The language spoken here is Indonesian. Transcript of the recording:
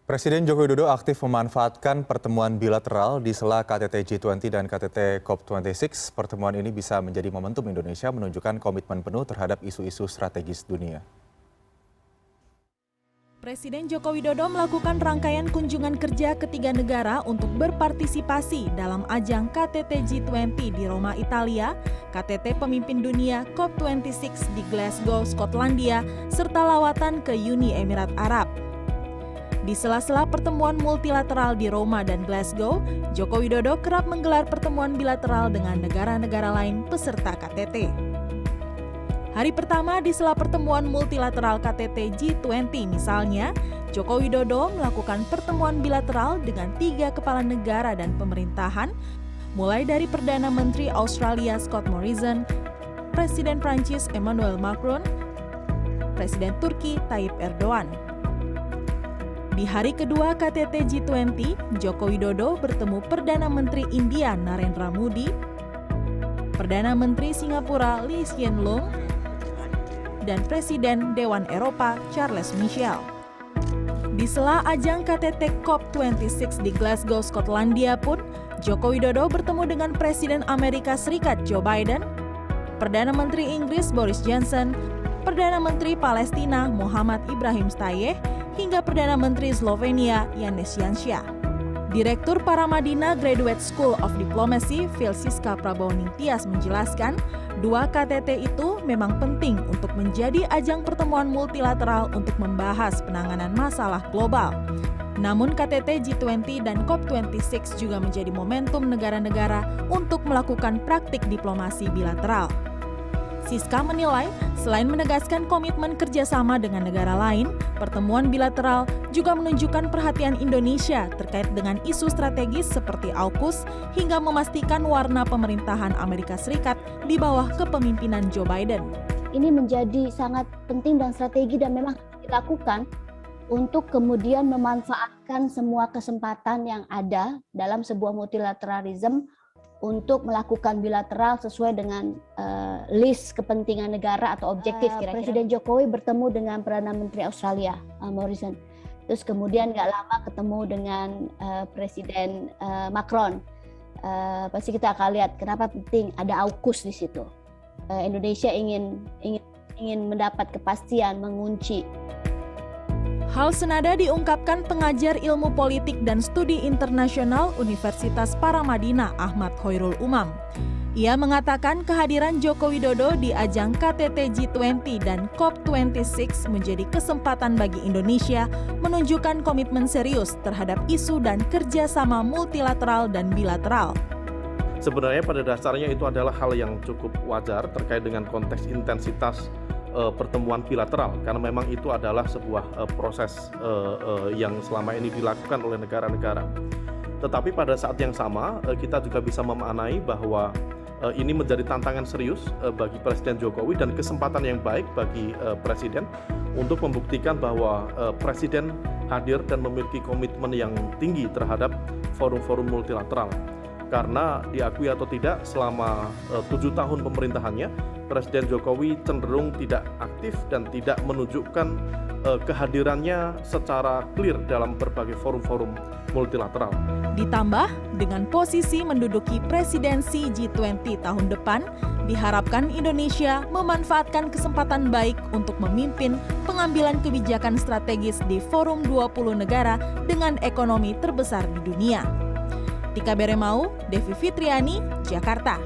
Presiden Joko Widodo aktif memanfaatkan pertemuan bilateral di sela KTT G20 dan KTT COP26. Pertemuan ini bisa menjadi momentum Indonesia menunjukkan komitmen penuh terhadap isu-isu strategis dunia. Presiden Joko Widodo melakukan rangkaian kunjungan kerja ketiga negara untuk berpartisipasi dalam ajang KTT G20 di Roma, Italia, KTT Pemimpin Dunia COP26 di Glasgow, Skotlandia, serta lawatan ke Uni Emirat Arab. Di sela-sela pertemuan multilateral di Roma dan Glasgow, Joko Widodo kerap menggelar pertemuan bilateral dengan negara-negara lain peserta KTT. Hari pertama di sela pertemuan multilateral KTT G20 misalnya, Joko Widodo melakukan pertemuan bilateral dengan 3 kepala negara dan pemerintahan, mulai dari Perdana Menteri Australia Scott Morrison, Presiden Prancis Emmanuel Macron, Presiden Turki Tayyip Erdogan. Di hari kedua KTT G20, Joko Widodo bertemu Perdana Menteri India Narendra Modi, Perdana Menteri Singapura Lee Hsien Loong, dan Presiden Dewan Eropa Charles Michel. Di sela ajang KTT COP26 di Glasgow, Skotlandia pun, Joko Widodo bertemu dengan Presiden Amerika Serikat Joe Biden, Perdana Menteri Inggris Boris Johnson, Perdana Menteri Palestina Muhammad Ibrahim Stayyeh, hingga Perdana Menteri Slovenia Janez Janša. Direktur Paramadina Graduate School of Diplomacy Vilsiska Prabowo-Ningtyas menjelaskan, 2 KTT itu memang penting untuk menjadi ajang pertemuan multilateral untuk membahas penanganan masalah global. Namun KTT G20 dan COP26 juga menjadi momentum negara-negara untuk melakukan praktik diplomasi bilateral. Siska menilai, selain menegaskan komitmen kerjasama dengan negara lain, pertemuan bilateral juga menunjukkan perhatian Indonesia terkait dengan isu strategis seperti AUKUS hingga memastikan warna pemerintahan Amerika Serikat di bawah kepemimpinan Joe Biden. Ini menjadi sangat penting dan strategi dan memang dilakukan untuk kemudian memanfaatkan semua kesempatan yang ada dalam sebuah multilateralism untuk melakukan bilateral sesuai dengan list kepentingan negara atau objektif kira-kira. Presiden Jokowi bertemu dengan Perdana Menteri Australia Morrison, terus kemudian nggak lama ketemu dengan Presiden Macron. Pasti kita akan lihat kenapa penting ada AUKUS di situ. Indonesia ingin mendapat kepastian, mengunci. Hal senada diungkapkan pengajar ilmu politik dan studi internasional Universitas Paramadina Ahmad Khoirul Umam. Ia mengatakan kehadiran Joko Widodo di ajang KTT G20 dan COP26 menjadi kesempatan bagi Indonesia menunjukkan komitmen serius terhadap isu dan kerjasama multilateral dan bilateral. Sebenarnya pada dasarnya itu adalah hal yang cukup wajar terkait dengan konteks intensitas pertemuan bilateral, karena memang itu adalah sebuah proses yang selama ini dilakukan oleh negara-negara. Tetapi pada saat yang sama kita juga bisa memaknai bahwa ini menjadi tantangan serius bagi Presiden Jokowi dan kesempatan yang baik bagi Presiden untuk membuktikan bahwa Presiden hadir dan memiliki komitmen yang tinggi terhadap forum-forum multilateral. Karena diakui atau tidak, selama 7 tahun pemerintahannya, Presiden Jokowi cenderung tidak aktif dan tidak menunjukkan kehadirannya secara clear dalam berbagai forum-forum multilateral. Ditambah, dengan posisi menduduki presidensi G20 tahun depan, diharapkan Indonesia memanfaatkan kesempatan baik untuk memimpin pengambilan kebijakan strategis di forum 20 negara dengan ekonomi terbesar di dunia. Tika Beremau, Devi Fitriani, Jakarta.